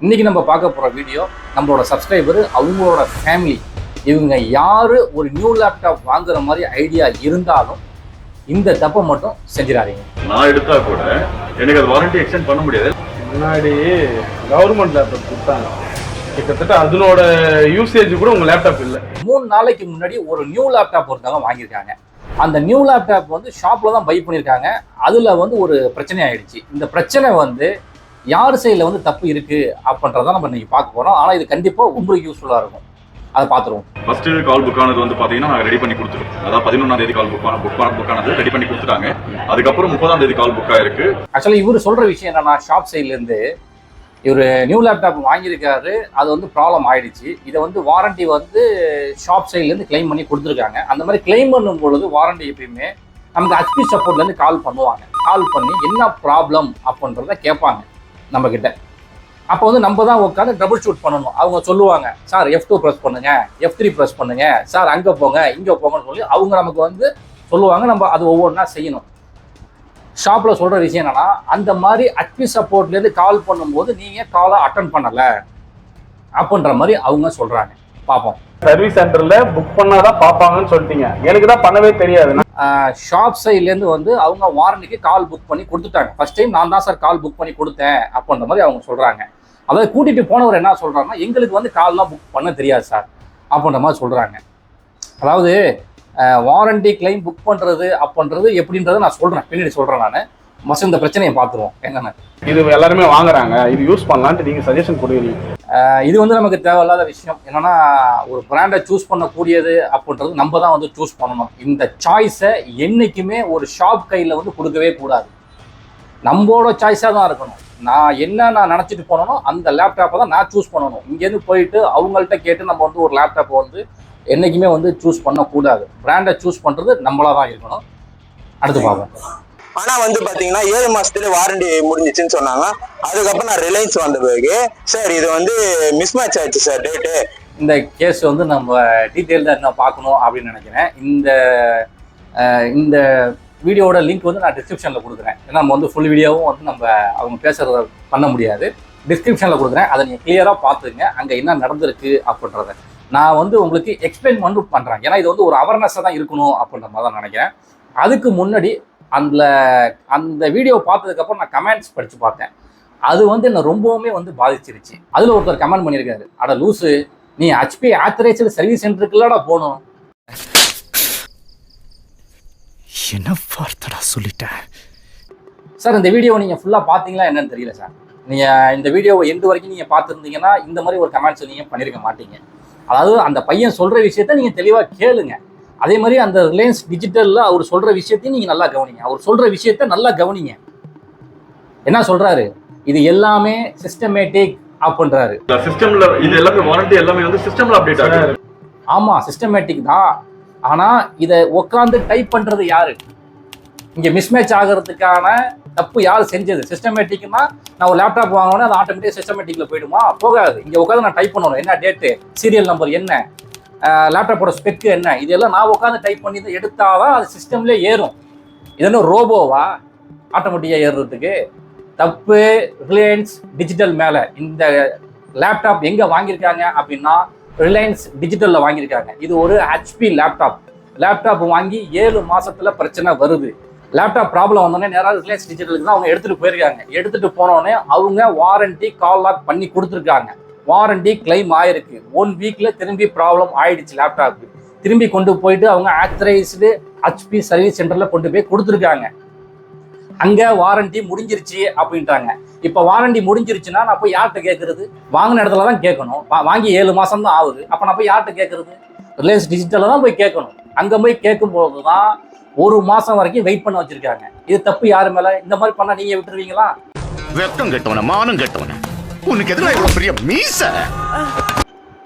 இன்னைக்கு நம்ம பார்க்க போகிற வீடியோ நம்மளோட சப்ஸ்கிரைபர் அவங்களோட ஃபேமிலி இவங்க யார் ஒரு நியூ லேப்டாப் வாங்குற மாதிரி ஐடியா இருந்தாலும் இந்த தப்பை மட்டும் செஞ்சிடாதீங்க. நான் எடுத்தா கூட எனக்கு அது வாரண்டி எக்ஸ்டெண்ட் பண்ண முடியாது. முன்னாடி கவர்மெண்ட் லேப்டாப் கொடுத்தாங்க, கிட்டத்தட்ட அதனோட யூசேஜ் கூட உங்க லேப்டாப் இல்லை. 3 நாளைக்கு முன்னாடி ஒரு நியூ லேப்டாப் ஒருத்தவங்க வாங்கியிருக்காங்க. அந்த நியூ லேப்டாப் வந்து ஷாப்பில் தான் பை பண்ணியிருக்காங்க. அதில் வந்து ஒரு பிரச்சனை ஆயிடுச்சு. இந்த பிரச்சனை வந்து யார் சைடில் வந்து தப்பு இருக்குது அப்படின்றத நம்ம இன்னைக்கு பார்க்க போகிறோம். ஆனால் இது கண்டிப்பாக உங்களுக்கு யூஸ்ஃபுல்லாக இருக்கும். அதை பார்த்துருவோம். ஃபர்ஸ்ட் கால் புக் ஆனது வந்து பார்த்தீங்கன்னா நாங்கள் ரெடி பண்ணி கொடுத்துருவோம். அதாவது 11ஆம் தேதி கால் புக் ஆனது ரெடி பண்ணி கொடுத்துட்டாங்க. அதுக்கப்புறம் 30ஆம் தேதி கால் புக் ஆயிருக்கு. ஆக்சுவலி இவர் சொல்கிற விஷயம் என்னன்னா, ஷாப் சைட்லேருந்து இவர் நியூ லேப்டாப் வாங்கியிருக்காரு, அது வந்து ப்ராப்ளம் ஆயிடுச்சு. இதை வந்து வாரண்டி வந்து ஷாப் சைட்லேருந்து கிளைம் பண்ணி கொடுத்துருக்காங்க. அந்த மாதிரி கிளைம் பண்ணும் பொழுது வாரண்டி எப்பயுமே நமக்கு ஹெச்பி சப்போர்ட்லேருந்து கால் பண்ணுவாங்க. கால் பண்ணி என்ன ப்ராப்ளம் அப்படின்றத கேட்பாங்க நம்மக்கிட்ட. அப்போ வந்து நம்ம தான் உட்காந்து ட்ரபிள் ஷூட் பண்ணணும். அவங்க சொல்லுவாங்க, சார் F2 ப்ரெஸ் பண்ணுங்க, F3 ப்ரெஸ் பண்ணுங்க, சார் அங்கே போங்க இங்கே போங்கன்னு சொல்லி அவங்க நமக்கு வந்து சொல்லுவாங்க. நம்ம அது ஒவ்வொன்றா செய்யணும். ஷாப்பில் சொல்கிற விஷயம் என்னன்னா, அந்த மாதிரி ஹெச்பி சப்போர்ட்லேருந்து கால் பண்ணும்போது நீங்கள் காலை அட்டன் பண்ணலை அப்படின்ற மாதிரி அவங்க சொல்கிறாங்க. பார்ப்போம். சர்வீஸ் சென்டர்ல புக் பண்ணாதான் பார்ப்பாங்கன்னு சொல்லிட்டீங்க. எனக்கு தான் பண்ணவே தெரியாது. ஷாப் சைட்லேருந்து வந்து அவங்க வாரண்டிக்கு கால் புக் பண்ணி கொடுத்துட்டாங்க. ஃபர்ஸ்ட் டைம் நான் தான் சார் கால் புக் பண்ணி கொடுத்தேன் அப்படின்ற மாதிரி அவங்க சொல்கிறாங்க. அதாவது கூட்டிகிட்டு போனவர் என்ன சொல்கிறாங்கன்னா, எங்களுக்கு வந்து கால்லாம் புக் பண்ண தெரியாது சார் அப்படின்ற மாதிரி சொல்கிறாங்க. அதாவது வாரண்டி கிளைம் புக் பண்ணுறது அப்படின்றது எப்படின்றத நான் சொல்கிறேன், பின்னாடி சொல்கிறேன். நான் மஸ்ட் இந்த பிரச்சனையை பார்த்துருவோம். என்னென்ன இது எல்லாருமே வாங்குறாங்க, இது யூஸ் பண்ணலான்ட்டு நீங்கள் சஜஷன் கொடுக்குறீங்க. இது வந்து நமக்கு தேவையில்லாத விஷயம். என்னன்னா, ஒரு பிராண்டை சூஸ் பண்ணக்கூடியது அப்படின்றது நம்ம தான் வந்து சூஸ் பண்ணணும். இந்த சாய்ஸை என்றைக்குமே ஒரு ஷாப் கையில் வந்து கொடுக்கவே கூடாது. நம்மளோட சாய்ஸாக தான் இருக்கணும். நான் நினச்சிட்டு போனனோ அந்த லேப்டாப்பை தான் நான் சூஸ் பண்ணணும். இங்கேருந்து போயிட்டு அவங்கள்ட்ட கேட்டு நம்ம வந்து ஒரு லேப்டாப்பை வந்து என்றைக்குமே வந்து சூஸ் பண்ணக்கூடாது. பிராண்டை சூஸ் பண்ணுறது நம்மளாக தான் இருக்கணும். அடுத்து பார்ப்போம். ஆனா வந்து பாத்தீங்கன்னா 7 மாசத்துல வாரண்டி முடிஞ்சிச்சுன்னு சொன்னாங்க. அதுக்கப்புறம் நான் ரிலையன்ஸ் வந்த பிறகு சார் இது வந்து மிஸ் மேட்ச் ஆயிடுச்சு சார் டேட்டு. இந்த கேஸ் வந்து நம்ம டீட்டெயில்டாக என்ன பார்க்கணும் அப்படின்னு நினைக்கிறேன். இந்த வீடியோட லிங்க் வந்து நான் டிஸ்கிரிப்ஷனில் கொடுக்குறேன். ஏன்னா நம்ம வந்து ஃபுல் வீடியோவும் வந்து நம்ம அவங்க பேசுகிறத பண்ண முடியாது. டிஸ்கிரிப்ஷனில் கொடுக்குறேன், அதை நீங்கள் கிளியராக பார்த்துங்க. அங்கே என்ன நடந்திருக்கு அப்படின்றத நான் வந்து உங்களுக்கு எக்ஸ்பிளைன் பண்ணி பண்ணுறேன். ஏன்னா இது வந்து ஒரு அவேர்னஸாக தான் இருக்கணும் அப்படின்ற மாதிரி தான் நினைக்கிறேன். அதுக்கு முன்னாடி அந்த வீடியோ பார்த்ததுக்கப்புறம் நான் கமெண்ட்ஸ் படித்து பார்த்தேன். அது வந்து என்னை ரொம்பவுமே வந்து பாதிச்சிருச்சு. அதில் ஒருத்தர் கமெண்ட் பண்ணியிருக்காரு, அட லூஸு, நீ ஹெச்பி ஆத்தரைஸ்டு சர்வீஸ் சென்டருக்குள்ளடா போகணும். என்ன வார்த்தைடா சொல்லிட்டேன் சார். இந்த வீடியோ நீங்கள் ஃபுல்லாக பார்த்தீங்களா என்னன்னு தெரியல சார். நீங்கள் இந்த வீடியோவை எண்டு வரைக்கும் நீங்கள் பார்த்துருந்தீங்கன்னா இந்த மாதிரி ஒரு கமெண்ட்ஸ் நீங்கள் பண்ணியிருக்க மாட்டீங்க. அதாவது அந்த பையன் சொல்கிற விஷயத்த நீங்கள் தெளிவாக கேளுங்க. அதே மாதிரி அந்த ரிலையன்ஸ் டிஜிட்டலில் அவர் சொல்கிற விஷயத்தையும் நீங்கள் நல்லா கவனிங்க. அவர் சொல்கிற விஷயத்த நல்லா கவனிங்க. என்ன சொல்கிறாரு, இது எல்லாமே சிஸ்டமேட்டிக் அப்படின்றாரு. சிஸ்டம்ல இது எல்லாமே வாரண்டி எல்லாமே வந்து சிஸ்டம்ல அப்டேட் ஆகுது. ஆமாம், சிஸ்டமேட்டிக் தான். ஆனால் இதை உட்காந்து டைப் பண்ணுறது யாரு? இங்கே மிஸ்மேட்ச் ஆகிறதுக்கான தப்பு யார் செஞ்சது? சிஸ்டமேட்டிக்னா நான் ஒரு லேப்டாப் வாங்கினோன்னே அது ஆட்டோமேட்டிக் சிஸ்டமேட்டிக்கில் போயிடுமா? போகாது. இங்கே உட்காந்து நான் டைப் பண்ணணும். என்ன டேட்டு, சீரியல் நம்பர் என்ன, லேப்டாப்போட ஸ்பெக்கு என்ன, இதெல்லாம் நான் உட்காந்து டைப் பண்ணி தான் எடுத்தாதான் அது சிஸ்டம்லேயே ஏறும். இதெல்லாம் ரோபோவா ஆட்டோமேட்டிக்காக ஏறுறதுக்கு? தப்பு ரிலையன்ஸ் டிஜிட்டல் மேலே. இந்த லேப்டாப் எங்கே வாங்கியிருக்காங்க அப்படின்னா ரிலையன்ஸ் டிஜிட்டலில் வாங்கியிருக்காங்க. இது ஒரு ஹெச்பி லேப்டாப் வாங்கி 7 மாதத்தில் பிரச்சனை வருது. லேப்டாப் ப்ராப்ளம் வந்தோடனே நேராக ரிலையன்ஸ் டிஜிட்டலுக்கு தான் அவங்க எடுத்துகிட்டு போயிருக்காங்க. எடுத்துகிட்டு போனோடனே அவங்க வாரண்டி கால் லாக் பண்ணி கொடுத்துருக்காங்க. வாரண்டி கிளைம் ஆயிருக்கு. 1 வீக்கில் திரும்பி ப்ராப்ளம் ஆயிடுச்சு லேப்டாப்பு. திரும்பி கொண்டு போயிட்டு அவங்க ஆத்தரைஸ்டு ஹெச்பி சர்வீஸ் சென்டரில் கொண்டு போய் கொடுத்துருக்காங்க. அங்கே வாரண்டி முடிஞ்சிருச்சு அப்படின்ட்டாங்க. இப்போ வாரண்டி முடிஞ்சிருச்சுன்னா நான் போய் யார்கிட்ட கேட்குறது? வாங்கின இடத்துல தான் கேட்கணும். வாங்கி 7 மாதம் தான் ஆகுது. அப்போ நான் போய் யார்கிட்ட கேட்குறது? ரிலையன்ஸ் டிஜிட்டலில் தான் போய் கேட்கணும். அங்கே போய் கேட்கும்போது தான் 1 மாதம் வரைக்கும் வெயிட் பண்ண வச்சுருக்காங்க. இது தப்பு யார் மேலே? இந்த மாதிரி பண்ணால் நீங்கள் விட்டுருவீங்களா? வெக்கம் கெட்டவன, மானம் கெட்டவன, உனக்கு எதுனா இவ்வளவு பெரிய மீச?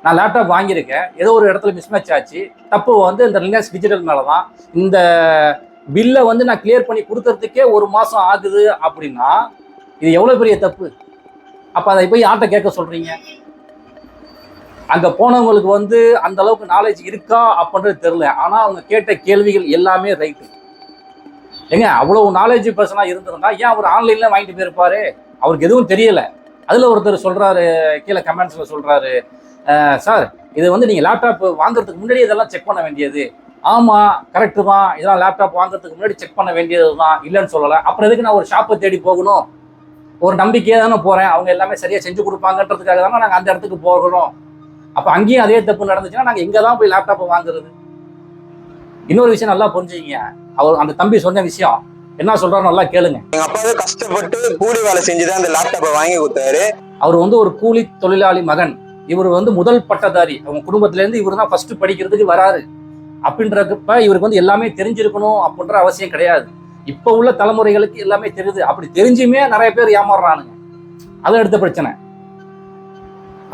நான் லேப்டாப் வாங்கியிருக்கேன், ஏதோ ஒரு இடத்துல மிஸ்மேட்ச் ஆச்சு. தப்பு வந்து இந்த ரிலையன்ஸ் டிஜிட்டல் மேலே தான். இந்த பில்லை வந்து நான் கிளியர் பண்ணி கொடுக்கறதுக்கே 1 மாதம் ஆகுது அப்படின்னா இது எவ்வளோ பெரிய தப்பு? அப்போ அதை போய் யார்கிட்ட கேட்க சொல்கிறீங்க? அங்கே போனவங்களுக்கு வந்து அந்த அளவுக்கு நாலேஜ் இருக்கா அப்படின்றது தெரில. ஆனால் அவங்க கேட்ட கேள்விகள் எல்லாமே ரைட்டு. ஏங்க, அவ்வளோ நாலேஜ் பர்சனாக இருந்திருந்தா ஏன் அவர் ஆன்லைனில் வாங்கிட்டு போயிருப்பாரு? அவருக்கு எதுவும் தெரியலை. அதில் ஒருத்தர் சொல்கிறாரு, கீழே கமெண்ட்ஸில் சொல்கிறாரு, சார் இது வந்து நீங்கள் லேப்டாப் வாங்குறதுக்கு முன்னாடி இதெல்லாம் செக் பண்ண வேண்டியது. ஆமாம், கரெக்டு தான், இதெல்லாம் லேப்டாப் வாங்குறதுக்கு முன்னாடி செக் பண்ண வேண்டியது தான், இல்லைன்னு சொல்லலை. அப்புறம் எதுக்கு நான் ஒரு ஷாப்பை தேடி போகணும்? ஒரு நம்பிக்கையாக தானே போகிறேன், அவங்க எல்லாமே சரியாக செஞ்சு கொடுப்பாங்கன்றதுக்காக தானே நாங்கள் அந்த இடத்துக்கு போகணும். அப்போ அங்கேயும் அதே தப்பு நடந்துச்சுன்னா நாங்கள் எங்கே தான் போய் லேப்டாப்பை வாங்குறது? இன்னொரு விஷயம் நல்லா புரிஞ்சுக்கிங்க, அவர் அந்த தம்பி சொன்ன விஷயம் என்ன சொல்றாரு நல்லா கேளுங்க. எங்க அப்பாவே கஷ்டப்பட்டு கூலி வேலை செஞ்சுதான் அந்த லேப்டாப்பை வாங்கி கொடுத்தாரு. அவர் வந்து ஒரு கூலி தொழிலாளி மகன். இவர் வந்து முதல் பட்டதாரி. அவங்க குடும்பத்துல இருந்து இவர் தான் ஃபர்ஸ்ட் படிக்கிறதுக்கு வராரு. அப்படின்றப்ப இவருக்கு வந்து எல்லாமே தெரிஞ்சிருக்கணும் அப்படின்ற அவசியம் கிடையாது. இப்ப உள்ள தலைமுறைகளுக்கு எல்லாமே தெரியுது. அப்படி தெரிஞ்சுமே நிறைய பேர் ஏமாறுறானுங்க. அது அடுத்த பிரச்சனை.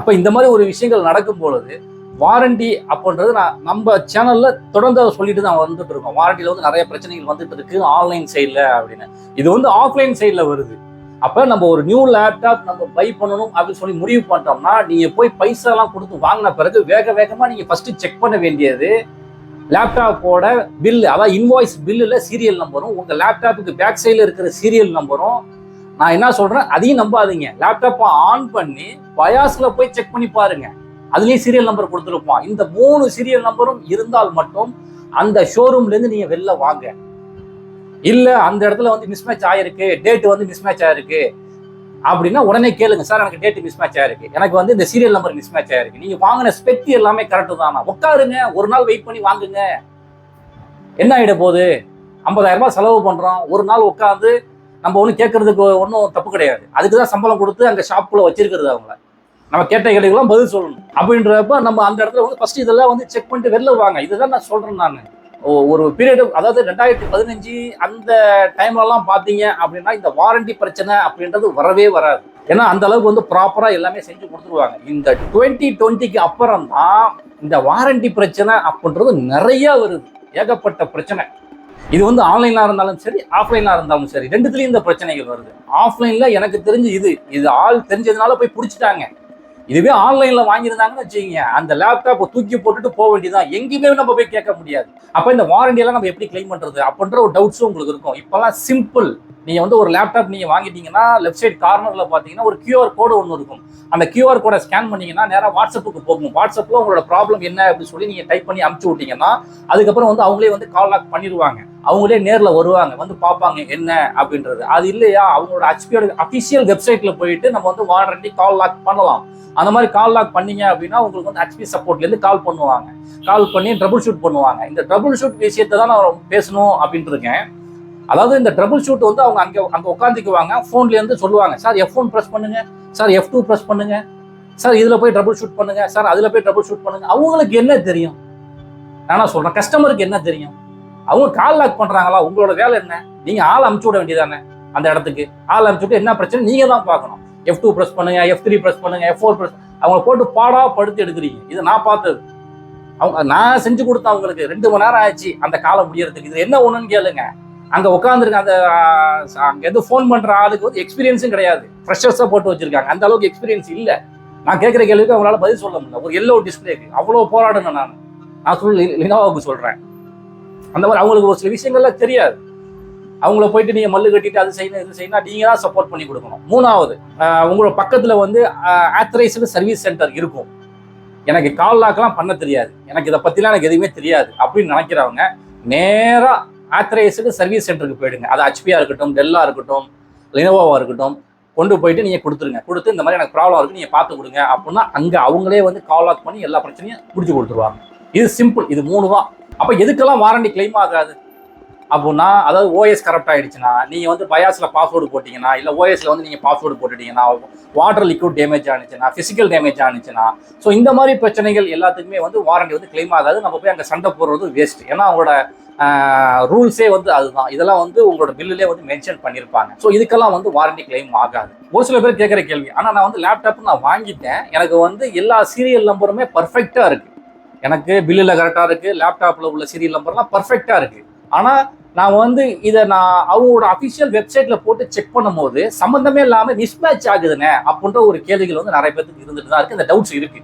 அப்ப இந்த மாதிரி ஒரு விஷயங்கள் நடக்கும் பொழுது வாரண்டி அப்படின்றது நம்ம சேனல்ல தொடர்ந்து அதை சொல்லிட்டு தான் வந்துட்டு இருக்கோம். வாரண்டியில வந்து நிறைய பிரச்சனைகள் வந்துட்டு இருக்கு ஆன்லைன் சைட்ல அப்படின்னு. இது வந்து ஆஃப்லைன் சைட்ல வருது. அப்ப நம்ம ஒரு நியூ லேப்டாப் நம்ம பை பண்ணணும் அப்படின்னு சொல்லி முடிவு பண்ணிட்டோம்னா, நீங்க போய் பைசா எல்லாம் கொடுத்து வாங்கின பிறகு வேகமா நீங்க ஃபர்ஸ்ட் செக் பண்ண வேண்டியது லேப்டாப்போட பில்லு. அதாவது இன்வாய்ஸ் பில்லுல சீரியல் நம்பரும் உங்க லேப்டாப்புக்கு பேக் சைட்ல இருக்கிற சீரியல் நம்பரும். நான் என்ன சொல்றேன், அதையும் நம்பாதீங்க. லேப்டாப்பை ஆன் பண்ணி பயாஸ்ல போய் செக் பண்ணி பாருங்க, அதுலயும் சீரியல் நம்பர் கொடுத்துருப்பான். இந்த 3 சீரியல் நம்பரும் இருந்தால் மட்டும் அந்த ஷோரூம்ல இருந்து நீங்க வெளில வாங்க. இல்ல அந்த இடத்துல வந்து மிஸ்மேட்ச் ஆயிருக்கு, டேட் வந்து மிஸ்மேட்ச் ஆயிருக்கு அப்படின்னா உடனே கேளுங்க, சார் எனக்கு டேட் மிஸ்மேட்ச் ஆயிருக்கு, எனக்கு வந்து இந்த சீரியல் நம்பர் மிஸ்மேட்ச் ஆயிருக்கு. நீங்க வாங்கின ஸ்பெக் எல்லாமே கரெக்டு தானா? உட்காருங்க, ஒரு நாள் வெயிட் பண்ணி வாங்குங்க. என்ன ஆயிட போகுது? 50,000 ரூபாய் செலவு பண்றோம், ஒரு நாள் உட்காந்து நம்ம ஒன்றும் கேட்கறதுக்கு ஒன்றும் தப்பு கிடையாது. அதுக்குதான் சம்பளம் கொடுத்து அங்க ஷாப்புக்குள்ள வச்சிருக்கிறது. அவங்கள நம்ம கேட்ட கேள்விகளாம் பதில் சொல்லணும். அப்படின்றப்ப நம்ம அந்த இடத்துல வந்து ஃபர்ஸ்ட் இதெல்லாம் வந்து செக் பண்ணிட்டு வெளில வாங்க. இதுதான் நான் சொல்றேன். நான் ஒரு பீரியட், அதாவது 2015 அந்த டைம்லலாம் பார்த்தீங்க அப்படின்னா இந்த வாரண்டி பிரச்சனை அப்படின்றது வரவே வராது. ஏன்னா அந்த அளவுக்கு வந்து ப்ராப்பராக எல்லாமே செஞ்சு கொடுத்துருவாங்க. இந்த 2020க்கு அப்புறம் தான் இந்த வாரண்டி பிரச்சனை அப்படின்றது நிறைய வருது. ஏகப்பட்ட பிரச்சனை. இது வந்து ஆன்லைனாக இருந்தாலும் சரி, ஆஃப்லைனாக இருந்தாலும் சரி, ரெண்டுத்துலேயும் இந்த பிரச்சனைகள் வருது. ஆஃப்லைனில் எனக்கு தெரிஞ்சு இது ஆள் தெரிஞ்சதுனால போய் பிடிச்சிட்டாங்க. இதுவே ஆன்லைன்ல வாங்கியிருந்தாங்கன்னு வச்சுக்கோங்க, அந்த லேப்டாப்பை தூக்கி போட்டுட்டு போக வேண்டியதான், எங்கேயுமே நம்ம போய் கேட்க முடியாது. அப்போ இந்த வாரண்டி எல்லாம் நம்ம எப்படி கிளைம் பண்றது அப்படின்ற ஒரு டவுட்ஸும் உங்களுக்கு இருக்கும். இப்பெல்லாம் சிம்பிள். நீங்க வந்து ஒரு லேப்டாப் நீங்க வாங்கிட்டீங்கன்னா லெஃப்ட் சைட் கார்னர்ல பாத்தீங்கன்னா ஒரு QR கோடு ஒன்று இருக்கும். அந்த QR கோடை ஸ்கேன் பண்ணீங்கன்னா நேராக வாட்ஸ்அப்புக்கு போகும். வாட்ஸ்அப்ல உங்களோட ப்ராப்ளம் என்ன அப்படின்னு சொல்லி நீங்க டைப் பண்ணி அனுப்பிச்சு விட்டீங்கன்னா அதுக்கப்புறம் வந்து அவங்களே வந்து கால் லாக் பண்ணிடுவாங்க. அவங்களே நேரில் வருவாங்க, வந்து பார்ப்பாங்க என்ன அப்படின்றது. அது இல்லையா, அவங்களோட ஹெச்பியோட அஃபிஷியல் வெப்சைட்ல போயிட்டு நம்ம வந்து வாரண்டி கால் லாக் பண்ணலாம். அந்த மாதிரி கால் லாக் பண்ணீங்க அப்படின்னா உங்களுக்கு வந்து ஹெச்பி சப்போர்ட்லேருந்து கால் பண்ணுவாங்க. கால் பண்ணி ட்ரபிள் ஷூட் பண்ணுவாங்க. இந்த ட்ரபிள் ஷூட் விஷயத்தை தான் நான் பேசணும் அப்படின்ட்டு இருக்கேன். அதாவது இந்த ட்ரபிள் ஷூட் வந்து அவங்க அங்கே உட்காந்துக்குவாங்க, ஃபோன்லேருந்து சொல்லுவாங்க, சார் F1 ப்ரெஸ் பண்ணுங்க, சார் F2 ப்ரெஸ் பண்ணுங்க, சார் இதில் போய் ட்ரபிள் ஷூட் பண்ணுங்க, சார் அதில் போய் ட்ரபிள் ஷூட் பண்ணுங்க. அவங்களுக்கு என்ன தெரியும்? நானா சொல்கிறேன், கஸ்டமருக்கு என்ன தெரியும்? அவங்க கால் லாக் பண்ணுறாங்களா? உங்களோட வேலை என்ன? நீங்கள் ஆள் அமுச்சு விட வேண்டியதானே அந்த இடத்துக்கு. ஆள் அமுச்சு விட்டு என்ன பிரச்சனை நீங்கள் தான் பார்க்கணும். F2 ப்ரெஸ் பண்ணுங்க, F3 ப்ரெஸ் பண்ணுங்க, F4 ப்ரெஸ். அவங்களை போட்டு பாடா படுத்து எடுக்கிறீங்க. இது நான் பார்த்தது. நான் செஞ்சு கொடுத்தேன் அவங்களுக்கு. 2 மணி நேரம் ஆயிடுச்சு அந்த காலம் முடியறதுக்கு. இது என்ன ஒண்ணுன்னு கேளுங்க. அங்க உட்காந்துருக்க அந்த அங்க எது ஃபோன் பண்ற ஆளுக்கு வந்து எக்ஸ்பீரியன்ஸும் கிடையாது. ஃப்ரெஷர்ஸா போட்டு வச்சிருக்காங்க. அந்த அளவுக்கு எக்ஸ்பீரியன்ஸ் இல்லை. நான் கேட்குற கேள்விக்கு அவங்களால பதில் சொல்ல முடியல. ஒரு எல்லோ டிஸ்பிளேக்கு அவ்வளோ போராடணும். நான் சொல்லி லினோவாவுக்கு சொல்றேன். அந்த மாதிரி அவங்களுக்கு ஒரு சில விஷயங்கள்லாம் தெரியாது. அவங்கள போயிட்டு நீங்க மல்லு கட்டிட்டு அது செய்யணும் இது செய்யணும் நீங்க தான் சப்போர்ட் பண்ணி கொடுக்கணும். 3வது, உங்களோட பக்கத்துல வந்து ஆத்தரைஸ்டு சர்வீஸ் சென்டர் இருக்கும். எனக்கு கால் லாக்லாம் பண்ண தெரியாது, எனக்கு இதை பத்திலாம் எனக்கு எதுவுமே தெரியாது அப்படின்னு நினைக்கிறவங்க நேரா ஆத்தரைஸ்டு சர்வீஸ் சென்டருக்கு போயிடுங்க. அது ஹெச்பியா இருக்கட்டும், டெல்லா இருக்கட்டும், லினோவாவா இருக்கட்டும், கொண்டு போயிட்டு நீங்க கொடுத்துருங்க. கொடுத்து இந்த மாதிரி எனக்கு ப்ராப்ளம் இருக்கு, நீங்க பார்த்து கொடுங்க அப்படின்னா அங்க அவங்களே வந்து கால் லாக் பண்ணி எல்லா பிரச்சனையும் முடிச்சு கொடுத்துருவாங்க. இது சிம்பிள். இது 3 தான். அப்ப எதுக்கெல்லாம் வாரண்டி கிளைம் ஆகாது அப்படின்னா, அதாவது ஓஎஸ் கரெக்ட் ஆயிடுச்சுன்னா, நீங்க வந்து பயாஸ்ல பாஸ்வேர்டு போட்டீங்கன்னா, இல்ல ஓஎஸ்ல வந்து நீங்க பாஸ்வேர்டு போட்டுட்டீங்கன்னா, வாட்டர் லிக்விட் டேமேஜ் ஆனிச்சுன்னா, பிசிக்கல் டேமேஜ் ஆனிச்சுன்னா, ஸோ இந்த மாதிரி பிரச்சனைகள் எல்லாத்துக்குமே வந்து வாரண்டி வந்து கிளைம் ஆகாது. நம்ம போய் அங்கே சண்டை போடுறது வேஸ்ட். ஏன்னா அவங்களோட ரூல்ஸே வந்து அதுதான். இதெல்லாம் வந்து உங்களோட பில்லுலேயே வந்து மென்ஷன் பண்ணியிருப்பாங்க. ஸோ இதுக்கெல்லாம் வந்து வாரண்டி கிளைம் ஆகாது. ஒரு சில பேர் கேட்குற கேள்வி, ஆனால் நான் வந்து லேப்டாப் நான் வாங்கிட்டேன், எனக்கு வந்து எல்லா சீரியல் நம்பருமே பர்ஃபெக்டாக இருக்கு, எனக்கு பில்லில் கரெக்டாக இருக்கு, லேப்டாப்பில் உள்ள சீரியல் நம்பர்லாம் பர்ஃபெக்டாக இருக்கு. ஆனால் நான் வந்து இதை அவங்களோட அஃபிஷியல் வெப்சைட்ல போட்டு செக் பண்ணும் போது சம்மந்தமே இல்லாமல் மிஸ்மேட்ச் ஆகுதுன்னு அப்படின்ற ஒரு கேள்விகள் வந்து நிறைய பேருக்கு இருந்துட்டு தான் இருக்கு. இந்த டவுட்ஸ் இருக்கு.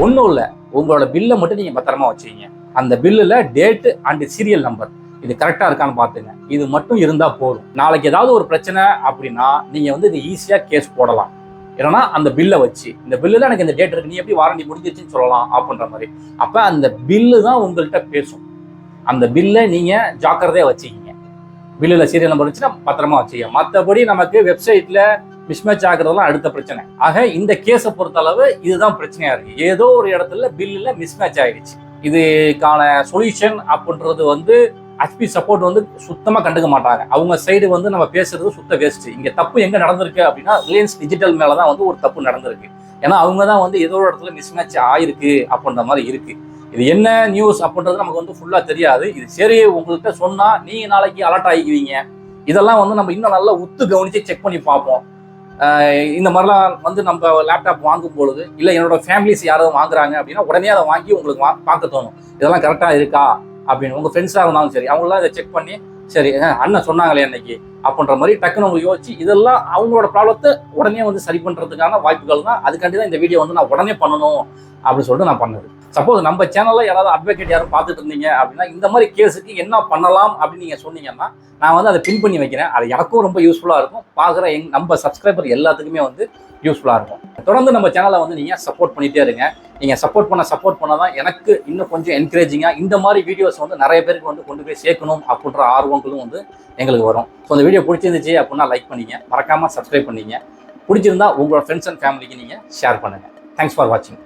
ஒன்றும் இல்லை, உங்களோட பில்லை மட்டும் நீங்கள் பத்திரமா வச்சுக்கிங்க. அந்த பில்லில் டேட்டு அண்ட் சீரியல் நம்பர் இது கரெக்டாக இருக்கான்னு பார்த்துங்க. இது மட்டும் இருந்தால் போதும். நாளைக்கு ஏதாவது ஒரு பிரச்சனை அப்படின்னா நீங்கள் வந்து இது ஈஸியாக கேஸ் போடலாம். ஏன்னா அந்த பில்லை வச்சு இந்த பில்லுல எனக்கு இந்த டேட் இருக்கு, நீ எப்படி வாரண்டி முடிஞ்சிருச்சுன்னு சொல்லலாம் அப்படின்ற மாதிரி. அப்போ அந்த பில்லு தான் உங்கள்கிட்ட பேசும். அந்த பில்லை நீங்கள் ஜாக்கிரதையாக வச்சுக்கிங்க. பில்லில் சீரியல் நம்பர் இருந்துச்சுன்னா பத்திரமா வச்சுக்க. மற்றபடி நமக்கு வெப்சைட்டில் மிஸ்மேட்ச் ஆகுறதெல்லாம் அடுத்த பிரச்சனை. ஆக இந்த கேஸை பொறுத்தளவு இதுதான் பிரச்சனையாக இருக்குது. ஏதோ ஒரு இடத்துல பில்லில் மிஸ்மேட்ச் ஆகிடுச்சு. இதுக்கான சொல்யூஷன் அப்படின்றது வந்து ஹெச்பி சப்போர்ட் வந்து சுத்தமாக கண்டுக்க மாட்டாங்க. அவங்க சைடு வந்து நம்ம பேசுறது சுத்த வேஸ்ட்டு. இங்கே தப்பு எங்கே நடந்திருக்கு அப்படின்னா ரிலையன்ஸ் டிஜிட்டல் மேலே தான் வந்து ஒரு தப்பு நடந்திருக்கு. ஏன்னா அவங்க தான் வந்து ஏதோ ஒரு இடத்துல மிஸ்மேட்ச் ஆயிருக்கு அப்படின்ற மாதிரி இருக்குது. இது என்ன நியூஸ் அப்படின்றது நமக்கு வந்து ஃபுல்லாக தெரியாது. இது சரி உங்கள்கிட்ட சொன்னால் நீங்கள் நாளைக்கு அலர்ட் ஆகிக்குவீங்க. இதெல்லாம் வந்து நம்ம இன்னும் நல்லா உத்து கவனித்து செக் பண்ணி பார்ப்போம். இந்த மாதிரிலாம் வந்து நம்ம லேப்டாப் வாங்கும் பொழுது இல்லை என்னோட ஃபேமிலிஸ் யாராவது வாங்குறாங்க அப்படின்னா உடனே அதை வாங்கி உங்களுக்கு பார்க்க தோணும். இதெல்லாம் கரெக்டாக இருக்கா அப்படின்னு. உங்கள் ஃப்ரெண்ட்ஸாக இருந்தாலும் சரி, அவங்களாம் இதை செக் பண்ணி சரி அண்ணன் சொன்னாங்களே அன்னைக்கு அப்படின்ற மாதிரி டக்குன்னு உங்களுக்கு யோசிச்சு இதெல்லாம் அவங்களோட ப்ராப்ளத்தை உடனே வந்து சரி பண்ணுறதுக்கான வாய்ப்புகள் தான். அதுக்காண்டி தான் இந்த வீடியோ வந்து நான் உடனே பண்ணணும் அப்படின்னு சொல்லிட்டு நான் பண்ணது. சப்போஸ் நம்ம சேனலில் யாராவது அட்வொகேட் யாரும் பார்த்துட்டு இருந்தீங்க அப்படின்னா இந்த மாதிரி கேஸுக்கு என்ன பண்ணலாம் அப்படின்னு நீங்கள் சொன்னீங்கன்னா நான் வந்து அதை பின் பண்ணி வைக்கிறேன். அது எனக்கும் ரொம்ப யூஸ்ஃபுல்லாக இருக்கும். பார்க்குற நம்ம சப்ஸ்கிரைபர் எல்லாத்துக்குமே வந்து யூஸ்ஃபுல்லாக இருக்கும். தொடர்ந்து நம்ம சேனலை வந்து நீங்கள் சப்போர்ட் பண்ணிகிட்டே இருங்க. நீங்கள் சப்போர்ட் பண்ண தான் எனக்கு இன்னும் கொஞ்சம் என்கரேஜிங்காக இந்த மாதிரி வீடியோஸ் வந்து நிறைய பேருக்கு வந்து கொண்டு போய் சேர்க்கணும் அப்படின்ற ஆர்வங்களும் வந்து எங்களுக்கு வரும். ஸோ அந்த வீடியோ பிடிச்சிருந்துச்சு அப்படின்னா லைக் பண்ணிங்க, மறக்காமல் சப்ஸ்கிரைப் பண்ணிங்க. பிடிச்சிருந்தா உங்களோட ஃப்ரெண்ட்ஸ் அண்ட் ஃபேமிலிக்கு நீங்கள் ஷேர் பண்ணுங்கள். தேங்க்ஸ் ஃபார் வாட்சிங்.